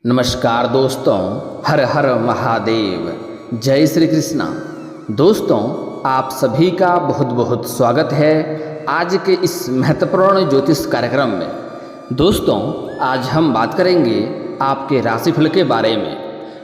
नमस्कार दोस्तों, हर हर महादेव, जय श्री कृष्णा। दोस्तों, आप सभी का बहुत बहुत स्वागत है आज के इस महत्वपूर्ण ज्योतिष कार्यक्रम में। दोस्तों, आज हम बात करेंगे आपके राशिफल के बारे में।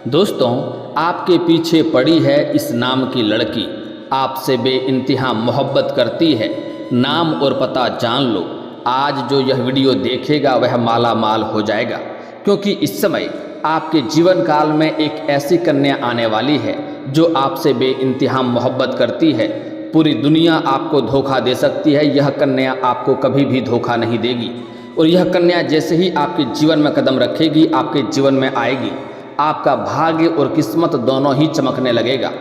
दोस्तों, आपके पीछे पड़ी है इस नाम की लड़की, आपसे बेइंतहा मोहब्बत करती है, नाम और पता जान लो। आज जो यह वीडियो देखेगा वह माला माल हो जाएगा, क्योंकि इस समय आपके जीवन काल में एक ऐसी कन्या आने वाली है जो आपसे बेइंतहा मोहब्बत करती है। पूरी दुनिया आपको धोखा दे सकती है, यह कन्या आपको कभी भी धोखा नहीं देगी। और यह कन्या जैसे ही आपके जीवन में कदम रखेगी, आपके जीवन में आएगी, आपका भाग्य और किस्मत दोनों ही चमकने लगेगा।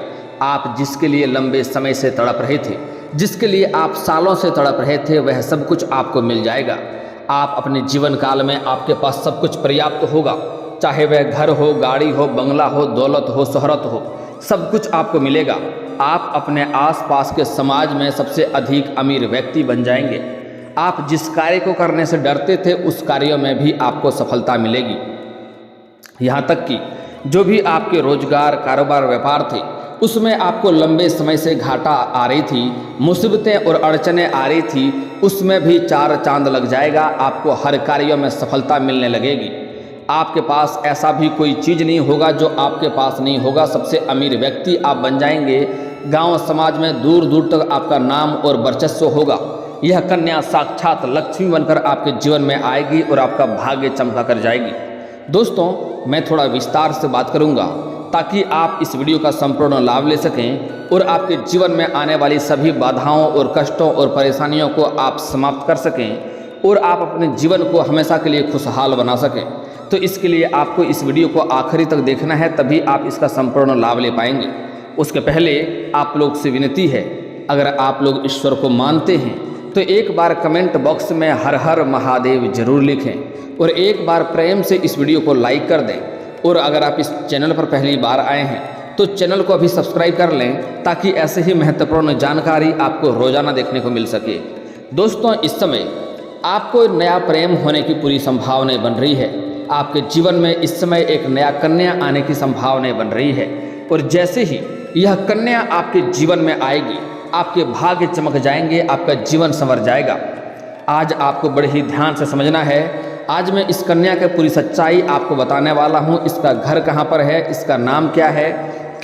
आप जिसके लिए लंबे समय से तड़प रहे थे, जिसके लिए आप सालों से तड़प रहे थे, वह सब कुछ आपको मिल जाएगा। आप अपने जीवन काल में आपके पास सब कुछ पर्याप्त होगा, चाहे वह घर हो, गाड़ी हो, बंगला हो, दौलत हो, शोहरत हो, सब कुछ आपको मिलेगा। आप अपने आसपास के समाज में सबसे अधिक अमीर व्यक्ति बन जाएंगे। आप जिस कार्य को करने से डरते थे उस कार्यों में भी आपको सफलता मिलेगी। यहाँ तक कि जो भी आपके रोजगार, कारोबार, व्यापार थे उसमें आपको लंबे समय से घाटा आ रही थी, मुसीबतें और अड़चनें आ रही थी, उसमें भी चार चांद लग जाएगा। आपको हर कार्यों में सफलता मिलने लगेगी। आपके पास ऐसा भी कोई चीज़ नहीं होगा जो आपके पास नहीं होगा। सबसे अमीर व्यक्ति आप बन जाएंगे। गांव समाज में दूर दूर तक आपका नाम और वर्चस्व होगा। यह कन्या साक्षात लक्ष्मी बनकर आपके जीवन में आएगी और आपका भाग्य चमका कर जाएगी। दोस्तों, मैं थोड़ा विस्तार से बात करूंगा ताकि आप इस वीडियो का संपूर्ण लाभ ले सकें और आपके जीवन में आने वाली सभी बाधाओं और कष्टों और परेशानियों को आप समाप्त कर सकें और आप अपने जीवन को हमेशा के लिए खुशहाल बना सकें। तो इसके लिए आपको इस वीडियो को आखिरी तक देखना है, तभी आप इसका संपूर्ण लाभ ले पाएंगे। उसके पहले आप लोग से विनती है, अगर आप लोग ईश्वर को मानते हैं तो एक बार कमेंट बॉक्स में हर हर महादेव जरूर लिखें और एक बार प्रेम से इस वीडियो को लाइक कर दें। और अगर आप इस चैनल पर पहली बार आए हैं तो चैनल को अभी सब्सक्राइब कर लें, ताकि ऐसे ही महत्वपूर्ण जानकारी आपको रोजाना देखने को मिल सके। दोस्तों, इस समय आपको नया प्रेम होने की पूरी संभावनाएं बन रही है। आपके जीवन में इस समय एक नया कन्या आने की संभावनाएं बन रही है और जैसे ही यह कन्या आपके जीवन में आएगी, आपके भाग्य चमक जाएंगे, आपका जीवन संवर जाएगा। आज आपको बड़े ही ध्यान से समझना है। आज मैं इस कन्या की पूरी सच्चाई आपको बताने वाला हूँ। इसका घर कहाँ पर है, इसका नाम क्या है,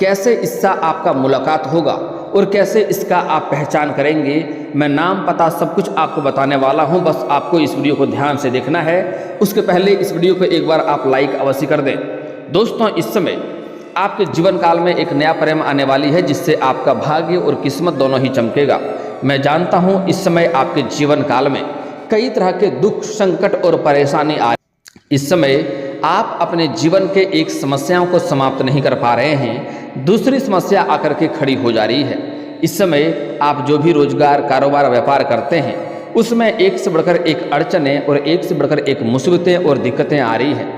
कैसे इससे आपका मुलाकात होगा और कैसे इसका आप पहचान करेंगे। मैं नाम, पता सब कुछ आपको बताने वाला हूँ। बस आपको इस वीडियो को ध्यान से देखना है। उसके पहले इस वीडियो को एक बार आप लाइक अवश्य कर दें। दोस्तों, इस समय आपके जीवन काल में एक नया प्रेम आने वाली है, जिससे आपका भाग्य और किस्मत दोनों ही चमकेगा। मैं जानता हूँ इस समय आपके जीवन काल में कई तरह के दुख, संकट और परेशानी आ रही। इस समय आप अपने जीवन के एक समस्याओं को समाप्त नहीं कर पा रहे हैं, दूसरी समस्या आकर के खड़ी हो जा रही है। इस समय आप जो भी रोजगार, कारोबार, व्यापार करते हैं उसमें एक से बढ़कर एक अड़चनें और एक से बढ़कर एक मुसीबतें और दिक्कतें आ रही हैं।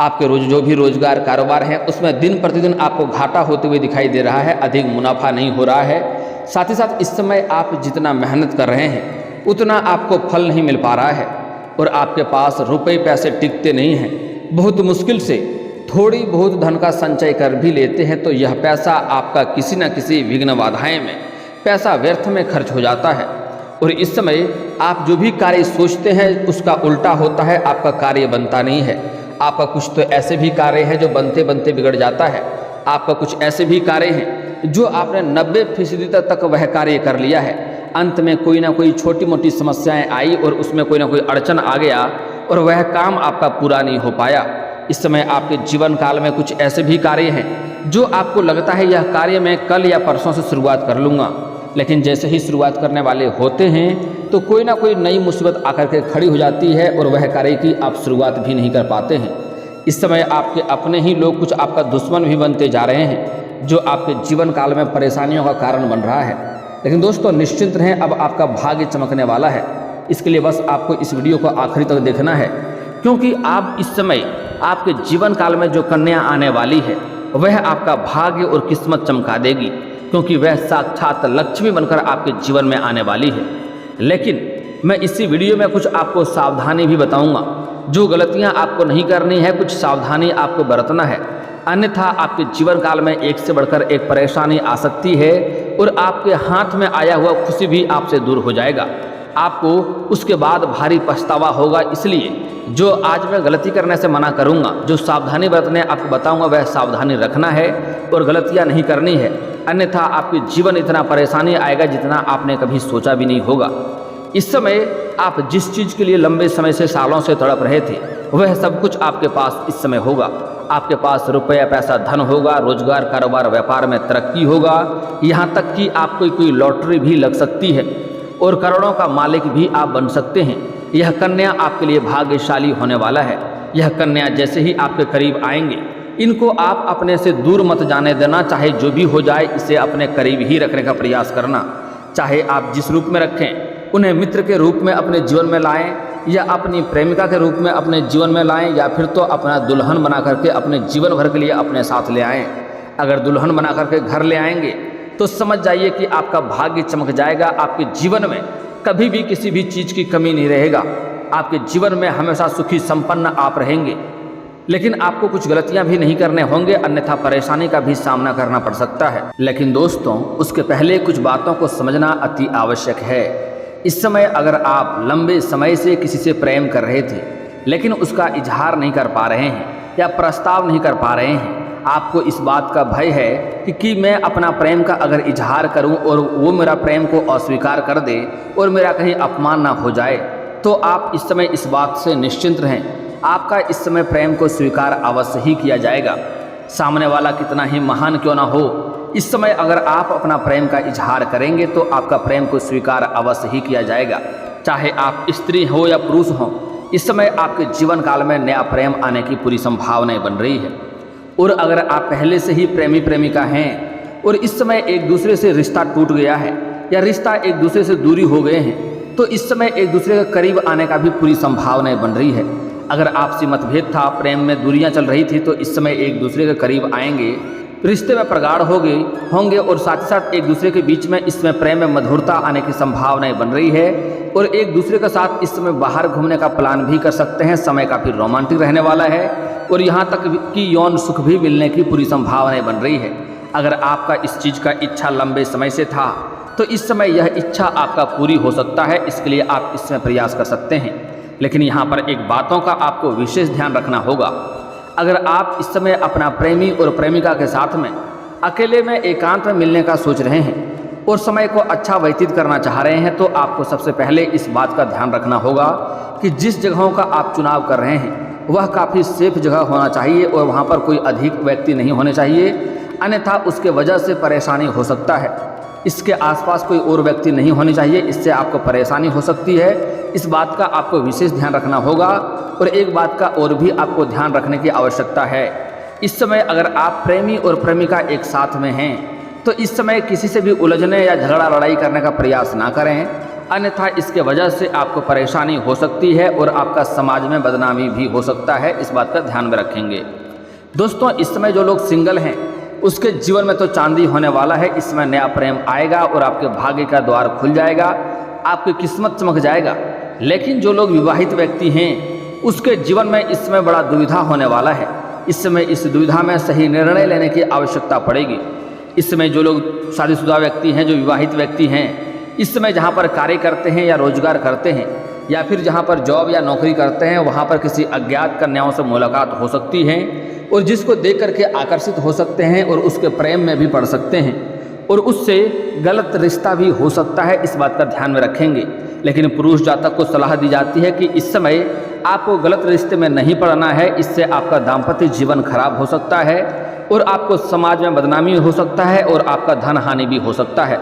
आपके जो भी रोजगार, कारोबार है उसमें दिन प्रतिदिन आपको घाटा होते हुए दिखाई दे रहा है, अधिक मुनाफा नहीं हो रहा है। साथ ही साथ इस समय आप जितना मेहनत कर रहे हैं उतना आपको फल नहीं मिल पा रहा है और आपके पास रुपए पैसे टिकते नहीं हैं। बहुत मुश्किल से थोड़ी बहुत धन का संचय कर भी लेते हैं तो यह पैसा आपका किसी न किसी विघ्न बाधाएं में पैसा व्यर्थ में खर्च हो जाता है। और इस समय आप जो भी कार्य सोचते हैं उसका उल्टा होता है, आपका कार्य बनता नहीं है। आपका कुछ तो ऐसे भी कार्य है जो बनते बनते बिगड़ जाता है। आपका कुछ ऐसे भी कार्य हैं जो आपने 90% तक वह कार्य कर लिया है, अंत में कोई ना कोई छोटी मोटी समस्याएं आई और उसमें कोई ना कोई अड़चन आ गया और वह काम आपका पूरा नहीं हो पाया। इस समय आपके जीवन काल में कुछ ऐसे भी कार्य हैं जो आपको लगता है यह कार्य मैं कल या परसों से शुरुआत कर लूँगा, लेकिन जैसे ही शुरुआत करने वाले होते हैं तो कोई ना कोई नई मुसीबत आकर के खड़ी हो जाती है और वह कार्य की आप शुरुआत भी नहीं कर पाते हैं। इस समय आपके अपने ही लोग कुछ आपका दुश्मन भी बनते जा रहे हैं, जो आपके जीवन काल में परेशानियों का कारण बन रहा है। लेकिन दोस्तों, निश्चिंत रहें, अब आपका भाग्य चमकने वाला है। इसके लिए बस आपको इस वीडियो को आखिरी तक देखना है, क्योंकि आप इस समय आपके जीवन काल में जो कन्या आने वाली है वह आपका भाग्य और किस्मत चमका देगी, क्योंकि वह साक्षात लक्ष्मी बनकर आपके जीवन में आने वाली है। लेकिन मैं इसी वीडियो में कुछ आपको सावधानी भी बताऊंगा, जो गलतियां आपको नहीं करनी है, कुछ सावधानी आपको बरतना है, अन्यथा आपके जीवन काल में एक से बढ़कर एक परेशानी आ सकती है और आपके हाथ में आया हुआ खुशी भी आपसे दूर हो जाएगा। आपको उसके बाद भारी पछतावा होगा। इसलिए जो आज मैं गलती करने से मना करूंगा, जो सावधानी बरतने आपको बताऊंगा, वह सावधानी रखना है और गलतियां नहीं करनी है, अन्यथा आपके जीवन इतना परेशानी आएगा जितना आपने कभी सोचा भी नहीं होगा। इस समय आप जिस चीज़ के लिए लंबे समय से, सालों से तड़प रहे थे, वह सब कुछ आपके पास इस समय होगा। आपके पास रुपया, पैसा, धन होगा, रोजगार, कारोबार, व्यापार में तरक्की होगा, यहाँ तक कि आपको कोई लॉटरी भी लग सकती है और करोड़ों का मालिक भी आप बन सकते हैं। यह कन्या आपके लिए भाग्यशाली होने वाला है। यह कन्या जैसे ही आपके करीब आएंगे, इनको आप अपने से दूर मत जाने देना। चाहे जो भी हो जाए, इसे अपने करीब ही रखने का प्रयास करना। चाहे आप जिस रूप में रखें, उन्हें मित्र के रूप में अपने जीवन में लाएं, या अपनी प्रेमिका के रूप में अपने जीवन में लाएं, या फिर तो अपना दुल्हन बना करके अपने जीवन भर के लिए अपने साथ ले आएं। अगर दुल्हन बना करके घर ले आएंगे तो समझ जाइए कि आपका भाग्य चमक जाएगा। आपके जीवन में कभी भी किसी भी चीज़ की कमी नहीं रहेगा। आपके जीवन में हमेशा सुखी संपन्न आप रहेंगे। लेकिन आपको कुछ गलतियां भी नहीं करने होंगे, अन्यथा परेशानी का भी सामना करना पड़ सकता है। लेकिन दोस्तों, उसके पहले कुछ बातों को समझना अति आवश्यक है। इस समय अगर आप लंबे समय से किसी से प्रेम कर रहे थे, लेकिन उसका इजहार नहीं कर पा रहे हैं या प्रस्ताव नहीं कर पा रहे हैं, आपको इस बात का भय है कि मैं अपना प्रेम का अगर इजहार करूं और वो मेरा प्रेम को अस्वीकार कर दे और मेरा कहीं अपमान ना हो जाए, तो आप इस समय इस बात से निश्चिंत रहें, आपका इस समय प्रेम को स्वीकार अवश्य ही किया जाएगा। सामने वाला कितना ही महान क्यों ना हो, इस समय अगर आप अपना प्रेम का इजहार करेंगे तो आपका प्रेम को स्वीकार अवश्य ही किया जाएगा। चाहे आप स्त्री हो या पुरुष हो, इस समय आपके जीवन काल में नया प्रेम आने की पूरी संभावनाएं बन रही है। और अगर आप पहले से ही प्रेमी प्रेमिका हैं और इस समय एक दूसरे से रिश्ता टूट गया है या रिश्ता एक दूसरे से दूरी हो गए हैं, तो इस समय एक दूसरे के करीब आने का भी पूरी संभावनाएं बन रही है। अगर आपसी मतभेद था, प्रेम में दूरियां चल रही थी, तो इस समय एक दूसरे के करीब आएंगे, रिश्ते में प्रगाढ़ होंगे और साथ ही साथ एक दूसरे के बीच में इसमें प्रेम में मधुरता आने की संभावनाएं बन रही है। और एक दूसरे के साथ इस समय बाहर घूमने का प्लान भी कर सकते हैं। समय काफ़ी रोमांटिक रहने वाला है और यहाँ तक कि यौन सुख भी मिलने की पूरी संभावनाएं बन रही है। अगर आपका इस चीज़ का इच्छा लंबे समय से था, तो इस समय यह इच्छा आपका पूरी हो सकता है। इसके लिए आप इसमें प्रयास कर सकते हैं। लेकिन यहाँ पर एक बातों का आपको विशेष ध्यान रखना होगा। अगर आप इस समय अपना प्रेमी और प्रेमिका के साथ में अकेले में एकांत में मिलने का सोच रहे हैं और समय को अच्छा व्यतीत करना चाह रहे हैं, तो आपको सबसे पहले इस बात का ध्यान रखना होगा कि जिस जगहों का आप चुनाव कर रहे हैं वह काफ़ी सेफ जगह होना चाहिए और वहाँ पर कोई अधिक व्यक्ति नहीं होने चाहिए, अन्यथा उसके वजह से परेशानी हो सकता है। इसके आसपास कोई और व्यक्ति नहीं होने चाहिए, इससे आपको परेशानी हो सकती है। इस बात का आपको विशेष ध्यान रखना होगा। और एक बात का और भी आपको ध्यान रखने की आवश्यकता है। इस समय अगर आप प्रेमी और प्रेमिका एक साथ में हैं, तो इस समय किसी से भी उलझने या झगड़ा लड़ाई करने का प्रयास ना करें, अन्यथा इसके वजह से आपको परेशानी हो सकती है और आपका समाज में बदनामी भी हो सकता है। इस बात का ध्यान में रखेंगे। दोस्तों, इस समय जो लोग सिंगल हैं उसके जीवन में तो चांदी होने वाला है। इसमें नया प्रेम आएगा और आपके भाग्य का द्वार खुल जाएगा, आपकी किस्मत चमक जाएगा। लेकिन जो लोग विवाहित व्यक्ति हैं उसके जीवन में इस समय बड़ा दुविधा होने वाला है। इस समय इस दुविधा में सही निर्णय लेने की आवश्यकता पड़ेगी। इस समय जो लोग शादीशुदा व्यक्ति हैं, जो विवाहित व्यक्ति हैं, इस समय जहाँ पर कार्य करते हैं या रोजगार करते हैं या फिर जहाँ पर जॉब या नौकरी करते हैं, वहाँ पर किसी अज्ञात कन्याओं से मुलाकात हो सकती है और जिसको देख करके आकर्षित हो सकते हैं और उसके प्रेम में भी पड़ सकते हैं और उससे गलत रिश्ता भी हो सकता है। इस बात का ध्यान में रखेंगे। लेकिन पुरुष जातक को सलाह दी जाती है कि इस समय आपको गलत रिश्ते में नहीं पड़ना है, इससे आपका दाम्पत्य जीवन खराब हो सकता है और आपको समाज में बदनामी हो सकता है और आपका धन हानि भी हो सकता है।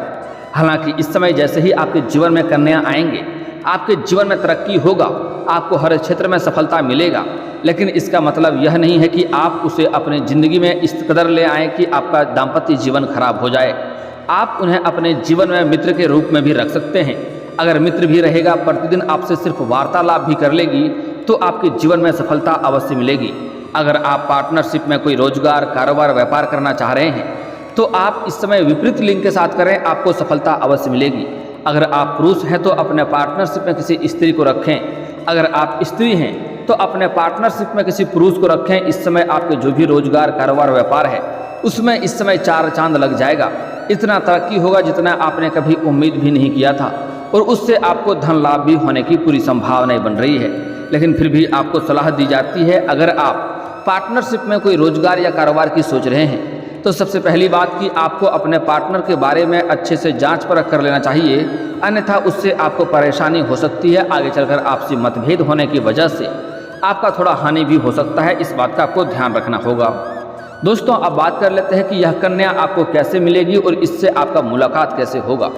हालांकि इस समय जैसे ही आपके जीवन में कन्या आएंगे, आपके जीवन में तरक्की होगा, आपको हर क्षेत्र में सफलता मिलेगा। लेकिन इसका मतलब यह नहीं है कि आप उसे अपनी ज़िंदगी में इस कदर ले आएँ कि आपका दाम्पत्य जीवन खराब हो जाए। आप उन्हें अपने जीवन में मित्र के रूप में भी रख सकते हैं। अगर मित्र भी रहेगा, प्रतिदिन आपसे सिर्फ वार्तालाप भी कर लेगी, तो आपके जीवन में सफलता अवश्य मिलेगी। अगर आप पार्टनरशिप में कोई रोजगार, कारोबार, व्यापार करना चाह रहे हैं, तो आप इस समय विपरीत लिंग के साथ करें, आपको सफलता अवश्य मिलेगी। अगर आप पुरुष हैं तो अपने पार्टनरशिप में किसी स्त्री को रखें। अगर आप स्त्री हैं तो अपने पार्टनरशिप में किसी पुरुष को रखें। इस समय आपके जो भी रोजगार, कारोबार, व्यापार है उसमें इस समय 4 चांद लग जाएगा। इतना तरक्की होगा जितना आपने कभी उम्मीद भी नहीं किया था, और उससे आपको धन लाभ भी होने की पूरी संभावनाएं बन रही है। लेकिन फिर भी आपको सलाह दी जाती है, अगर आप पार्टनरशिप में कोई रोजगार या कारोबार की सोच रहे हैं तो सबसे पहली बात कि आपको अपने पार्टनर के बारे में अच्छे से जांच परख कर लेना चाहिए, अन्यथा उससे आपको परेशानी हो सकती है। आगे चलकर आपसी मतभेद होने की वजह से आपका थोड़ा हानि भी हो सकता है, इस बात का आपको ध्यान रखना होगा। दोस्तों, अब बात कर लेते हैं कि यह कन्या आपको कैसे मिलेगी और इससे आपका मुलाकात कैसे होगा।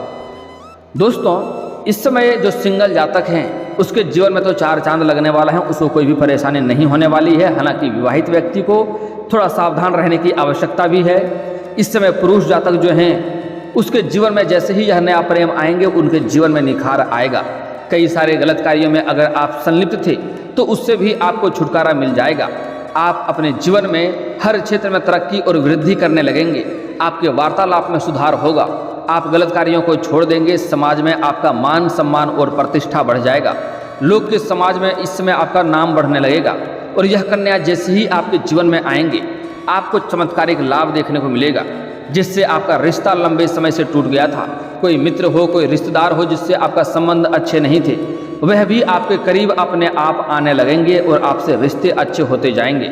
दोस्तों, इस समय जो सिंगल जातक हैं उसके जीवन में तो 4 चांद लगने वाला है, उसको कोई भी परेशानी नहीं होने वाली है। हालांकि विवाहित व्यक्ति को थोड़ा सावधान रहने की आवश्यकता भी है। इस समय पुरुष जातक जो हैं उसके जीवन में जैसे ही यह नया प्रेम आएंगे उनके जीवन में निखार आएगा। कई सारे गलत कार्यों में अगर आप संलिप्त थे तो उससे भी आपको छुटकारा मिल जाएगा। आप अपने जीवन में हर क्षेत्र में तरक्की और वृद्धि करने लगेंगे। आपके वार्तालाप में सुधार होगा। आप गलत कार्यों को छोड़ देंगे। समाज में आपका मान सम्मान और प्रतिष्ठा बढ़ जाएगा। लोग के समाज में इस समय आपका नाम बढ़ने लगेगा। और यह कन्या जैसे ही आपके जीवन में आएंगे आपको चमत्कारिक लाभ देखने को मिलेगा, जिससे आपका रिश्ता लंबे समय से टूट गया था। कोई मित्र हो, कोई रिश्तेदार हो जिससे आपका संबंध अच्छे नहीं थे, वह भी आपके करीब अपने आप आने लगेंगे और आपसे रिश्ते अच्छे होते जाएंगे।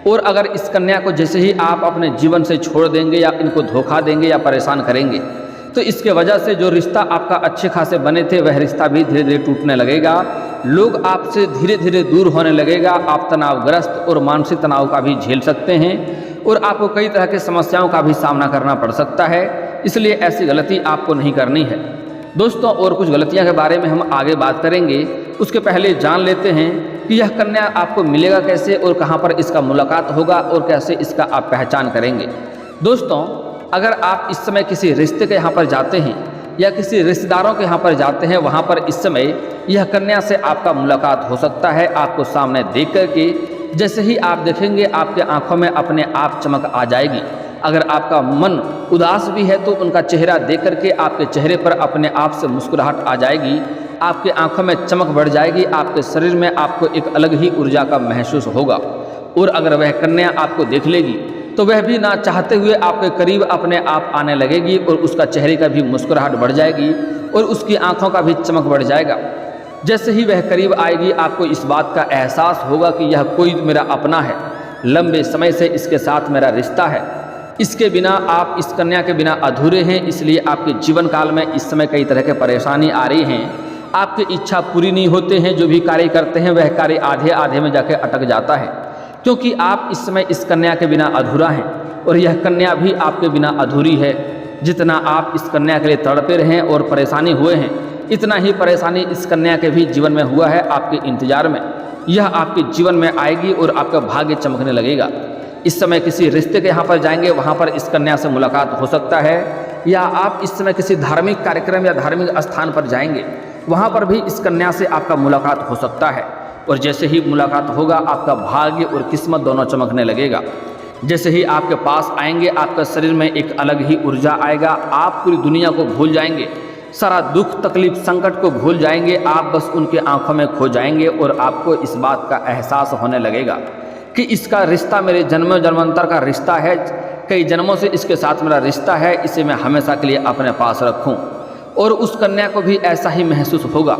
और अगर इस कन्या को जैसे ही आप अपने जीवन से छोड़ देंगे या इनको धोखा देंगे या परेशान करेंगे तो इसके वजह से जो रिश्ता आपका अच्छे खासे बने थे वह रिश्ता भी धीरे धीरे टूटने लगेगा। लोग आपसे धीरे धीरे दूर होने लगेगा। आप तनावग्रस्त और मानसिक तनाव का भी झेल सकते हैं और आपको कई तरह की समस्याओं का भी सामना करना पड़ सकता है। इसलिए ऐसी गलती आपको नहीं करनी है। दोस्तों, और कुछ गलतियां के बारे में हम आगे बात करेंगे। उसके पहले जान लेते हैं कि यह कन्या आपको मिलेगा कैसे और कहां पर इसका मुलाकात होगा और कैसे इसका आप पहचान करेंगे। दोस्तों, अगर आप इस समय किसी रिश्ते के यहाँ पर जाते हैं या किसी रिश्तेदारों के यहाँ पर जाते हैं, वहाँ पर इस समय यह कन्या से आपका मुलाकात हो सकता है। आपको सामने देख करके जैसे ही आप देखेंगे आपके आंखों में अपने आप चमक आ जाएगी। अगर आपका मन उदास भी है तो उनका चेहरा देख करके आपके चेहरे पर अपने आप से मुस्कुराहट आ जाएगी। आपके आंखों में चमक बढ़ जाएगी। आपके शरीर में आपको एक अलग ही ऊर्जा का महसूस होगा। और अगर वह कन्या आपको देख लेगी तो वह भी ना चाहते हुए आपके करीब अपने आप आने लगेगी और उसका चेहरे का भी मुस्कुराहट बढ़ जाएगी और उसकी आंखों का भी चमक बढ़ जाएगा। जैसे ही वह करीब आएगी आपको इस बात का एहसास होगा कि यह कोई मेरा अपना है, लंबे समय से इसके साथ मेरा रिश्ता है। इसके बिना आप इस कन्या के बिना अधूरे हैं। इसलिए आपके जीवन काल में इस समय कई तरह के परेशानी आ रही हैं। आपकी इच्छा पूरी नहीं होते हैं। जो भी कार्य करते हैं वह कार्य आधे आधे में जाके अटक जाता है, क्योंकि आप इस समय इस कन्या के बिना अधूरा हैं और यह कन्या भी आपके बिना अधूरी है। जितना आप इस कन्या के लिए तड़पे रहे और परेशानी हुए हैं, इतना ही परेशानी इस कन्या के भी जीवन में हुआ है। आपके इंतजार में यह आपके जीवन में आएगी और आपका भाग्य चमकने लगेगा। इस समय किसी रिश्ते के यहाँ पर जाएंगे, वहाँ पर इस कन्या से मुलाकात हो सकता है। या आप इस समय किसी धार्मिक कार्यक्रम या धार्मिक स्थान पर जाएंगे, वहाँ पर भी इस कन्या से आपका मुलाकात हो सकता है। और जैसे ही मुलाकात होगा आपका भाग्य और किस्मत दोनों चमकने लगेगा। जैसे ही आपके पास आएंगे आपका शरीर में एक अलग ही ऊर्जा आएगा। आप पूरी दुनिया को भूल जाएंगे, सारा दुख तकलीफ संकट को भूल जाएंगे। आप बस उनके आंखों में खो जाएंगे और आपको इस बात का एहसास होने लगेगा कि इसका रिश्ता मेरे जन्म जन्मांतर का रिश्ता है। कई जन्मों से इसके साथ मेरा रिश्ता है, इसे मैं हमेशा के लिए अपने पास रखूं। और उस कन्या को भी ऐसा ही महसूस होगा।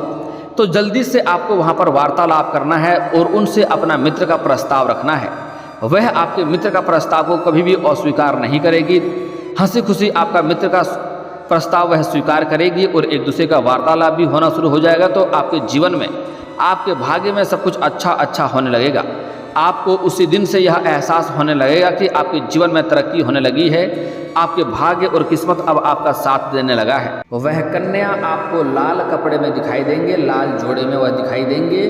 तो जल्दी से आपको वहाँ पर वार्तालाप करना है और उनसे अपना मित्र का प्रस्ताव रखना है। वह आपके मित्र का प्रस्ताव को कभी भी अस्वीकार नहीं करेगी। हंसी खुशी आपका मित्र का प्रस्ताव वह स्वीकार करेगी और एक दूसरे का वार्तालाप भी होना शुरू हो जाएगा। तो आपके जीवन में, आपके भाग्य में सब कुछ अच्छा होने लगेगा। आपको उसी दिन से यह एहसास होने लगेगा कि आपके जीवन में तरक्की होने लगी है। आपके भाग्य और किस्मत अब आपका साथ देने लगा है। वह कन्या आपको लाल कपड़े में दिखाई देंगे, लाल जोड़े में वह दिखाई देंगे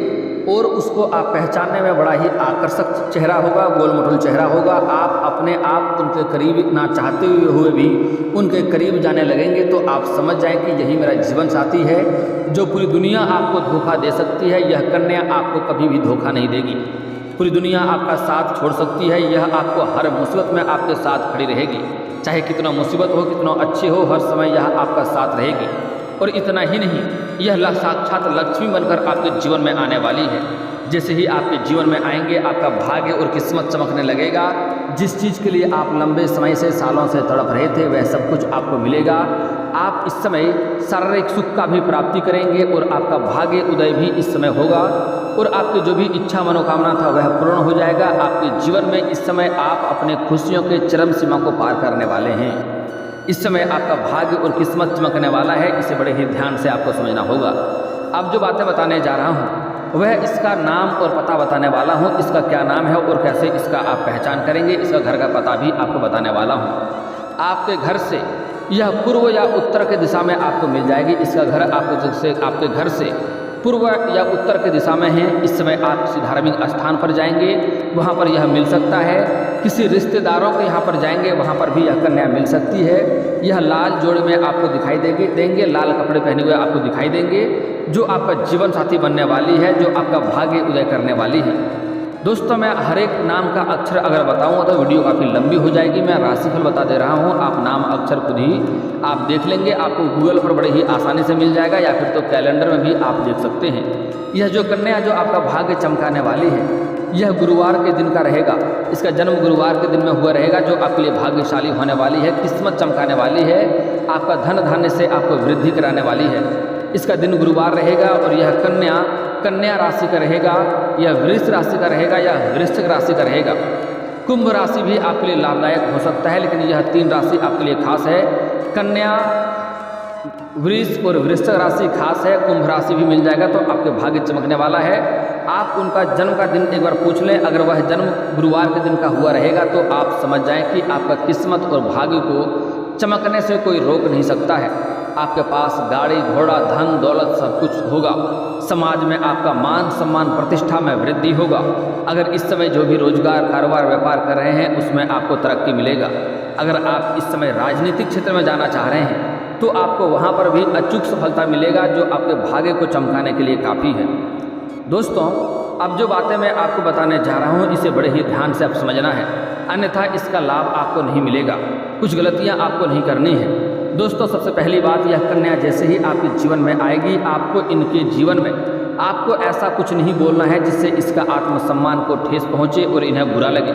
और उसको आप पहचानने में बड़ा ही आकर्षक चेहरा होगा, गोल मटोल चेहरा होगा। आप अपने आप उनके करीब ना चाहते हुए भी उनके करीब जाने लगेंगे। तो आप समझ जाएं कि यही मेरा जीवन साथी है। जो पूरी दुनिया आपको धोखा दे सकती है, यह कन्या आपको कभी भी धोखा नहीं देगी। पूरी दुनिया आपका साथ छोड़ सकती है, यह आपको हर मुसीबत में आपके साथ खड़ी रहेगी। चाहे कितना मुसीबत हो, कितना अच्छी हो, हर समय यह आपका साथ रहेगी। और इतना ही नहीं, यह साक्षात लक्ष्मी बनकर आपके जीवन में आने वाली है। जैसे ही आपके जीवन में आएंगे आपका भाग्य और किस्मत चमकने लगेगा। जिस चीज़ के लिए आप लंबे समय से सालों से तड़प रहे थे वह सब कुछ आपको मिलेगा। आप इस समय शारीरिक सुख का भी प्राप्ति करेंगे और आपका भाग्य उदय भी इस समय होगा और आपकी जो भी इच्छा मनोकामना था वह पूर्ण हो जाएगा। आपके जीवन में इस समय आप अपने खुशियों के चरम सीमा को पार करने वाले हैं। इस समय आपका भाग्य और किस्मत चमकने वाला है, इसे बड़े ही ध्यान से आपको समझना होगा। अब जो बातें बताने जा रहा हूँ वह इसका नाम और पता बताने वाला हूँ। इसका क्या नाम है और कैसे इसका आप पहचान करेंगे, इसका घर का पता भी आपको बताने वाला हूँ। आपके घर से यह पूर्व या उत्तर के दिशा में आपको मिल जाएगी। इसका घर आपके घर से पूर्व या उत्तर की दिशा में है। इस समय आप किसी धार्मिक स्थान पर जाएंगे, वहाँ पर यह मिल सकता है। किसी रिश्तेदारों के यहाँ पर जाएंगे, वहाँ पर भी यह कन्या मिल सकती है। यह लाल जोड़ में आपको दिखाई देंगे, लाल कपड़े पहने हुए आपको दिखाई देंगे, जो आपका जीवन साथी बनने वाली है, जो आपका भाग्य उदय करने वाली है। दोस्तों मैं हर एक नाम का अक्षर अगर बताऊंगा तो वीडियो काफ़ी लंबी हो जाएगी। मैं राशिफल बता दे रहा हूं, आप नाम अक्षर खुद ही आप देख लेंगे। आपको गूगल पर बड़े ही आसानी से मिल जाएगा या फिर तो कैलेंडर में भी आप देख सकते हैं। यह जो कन्या जो आपका भाग्य चमकाने वाली है यह गुरुवार के दिन का रहेगा। इसका जन्म गुरुवार के दिन में हुआ रहेगा, जो आपके लिए भाग्यशाली होने वाली है, किस्मत चमकाने वाली है, आपका धन धान्य से आपको वृद्धि कराने वाली है। इसका दिन गुरुवार रहेगा और यह कन्या राशि का रहेगा, यह वृष राशि का रहेगा, यह वृश्चिक राशि का रहेगा। कुंभ राशि भी आपके लिए लाभदायक हो सकता है, लेकिन यह 3 राशि आपके लिए खास है। कन्या, वृष और वृश्चिक राशि खास है। कुंभ राशि भी मिल जाएगा तो आपके भाग्य चमकने वाला है। आप उनका जन्म का दिन एक बार पूछ लें, अगर वह जन्म गुरुवार के दिन का हुआ रहेगा तो आप समझ जाएं कि आपका किस्मत और भाग्य को चमकने से कोई रोक नहीं सकता है। आपके पास गाड़ी घोड़ा धन दौलत सब कुछ होगा। समाज में आपका मान सम्मान प्रतिष्ठा में वृद्धि होगा। अगर इस समय जो भी रोजगार कारोबार व्यापार कर रहे हैं उसमें आपको तरक्की मिलेगा। अगर आप इस समय राजनीतिक क्षेत्र में जाना चाह रहे हैं तो आपको वहाँ पर भी अचूक सफलता मिलेगा, जो आपके भाग्य को चमकाने के लिए काफ़ी है। दोस्तों अब जो बातें मैं आपको बताने जा रहा हूँ इसे बड़े ही ध्यान से आप समझना है, अन्यथा इसका लाभ आपको नहीं मिलेगा। कुछ गलतियाँ आपको नहीं करनी है। दोस्तों सबसे पहली बात, यह कन्या जैसे ही आपके जीवन में आएगी आपको इनके जीवन में आपको ऐसा कुछ नहीं बोलना है जिससे इसका आत्मसम्मान को ठेस पहुँचे और इन्हें बुरा लगे,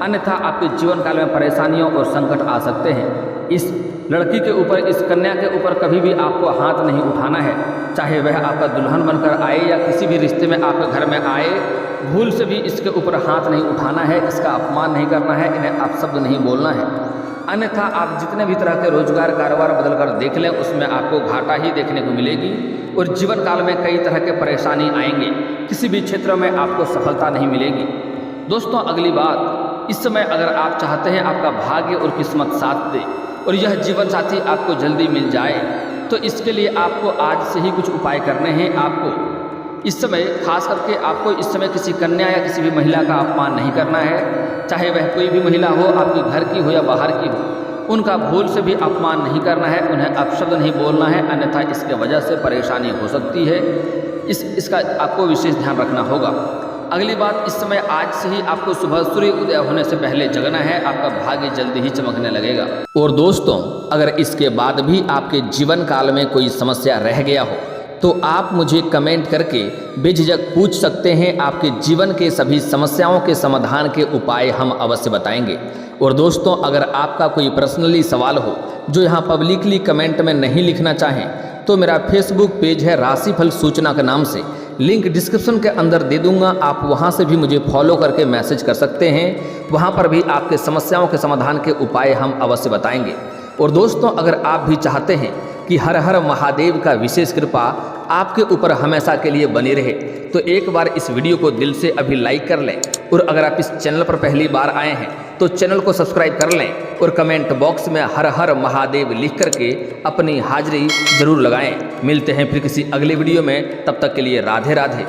अन्यथा आपके जीवन काल में परेशानियों और संकट आ सकते हैं। इस लड़की के ऊपर, इस कन्या के ऊपर कभी भी आपको हाथ नहीं उठाना है, चाहे वह आपका दुल्हन बनकर आए या किसी भी रिश्ते में आपके घर में आए। भूल से भी इसके ऊपर हाथ नहीं उठाना है, इसका अपमान नहीं करना है, इन्हें अपशब्द नहीं बोलना है, अन्यथा आप जितने भी तरह के रोजगार कारोबार बदल कर देख लें उसमें आपको घाटा ही देखने को मिलेगी और जीवन काल में कई तरह के परेशानी आएंगे, किसी भी क्षेत्र में आपको सफलता नहीं मिलेगी। दोस्तों अगली बात, इस समय अगर आप चाहते हैं आपका भाग्य और किस्मत साथ दे और यह जीवन साथी आपको जल्दी मिल जाए तो इसके लिए आपको आज से ही कुछ उपाय करने हैं। आपको इस समय खास करके आपको इस समय किसी कन्या या किसी भी महिला का अपमान नहीं करना है, चाहे वह कोई भी महिला हो, आपके घर की हो या बाहर की हो, उनका भूल से भी अपमान नहीं करना है, उन्हें अपशब्द नहीं बोलना है, अन्यथा इसके वजह से परेशानी हो सकती है। इसका आपको विशेष ध्यान रखना होगा। अगली बात, इस समय आज से ही आपको सुबह सूर्य उदय होने से पहले जगना है, आपका भाग्य जल्दी ही चमकने लगेगा। और दोस्तों अगर इसके बाद भी आपके जीवन काल में कोई समस्या रह गया हो तो आप मुझे कमेंट करके बेझिझक पूछ सकते हैं। आपके जीवन के सभी समस्याओं के समाधान के उपाय हम अवश्य बताएंगे। और दोस्तों अगर आपका कोई पर्सनली सवाल हो जो यहाँ पब्लिकली कमेंट में नहीं लिखना चाहें तो मेरा फेसबुक पेज है राशिफल सूचना के नाम से, लिंक डिस्क्रिप्शन के अंदर दे दूंगा, आप वहाँ से भी मुझे फॉलो करके मैसेज कर सकते हैं। वहाँ पर भी आपके समस्याओं के समाधान के उपाय हम अवश्य बताएंगे। और दोस्तों अगर आप भी चाहते हैं कि हर हर महादेव का विशेष कृपा आपके ऊपर हमेशा के लिए बनी रहे तो एक बार इस वीडियो को दिल से अभी लाइक कर लें। और अगर आप इस चैनल पर पहली बार आए हैं तो चैनल को सब्सक्राइब कर लें और कमेंट बॉक्स में हर हर महादेव लिख करके अपनी हाजिरी जरूर लगाएं। मिलते हैं फिर किसी अगले वीडियो में, तब तक के लिए राधे राधे।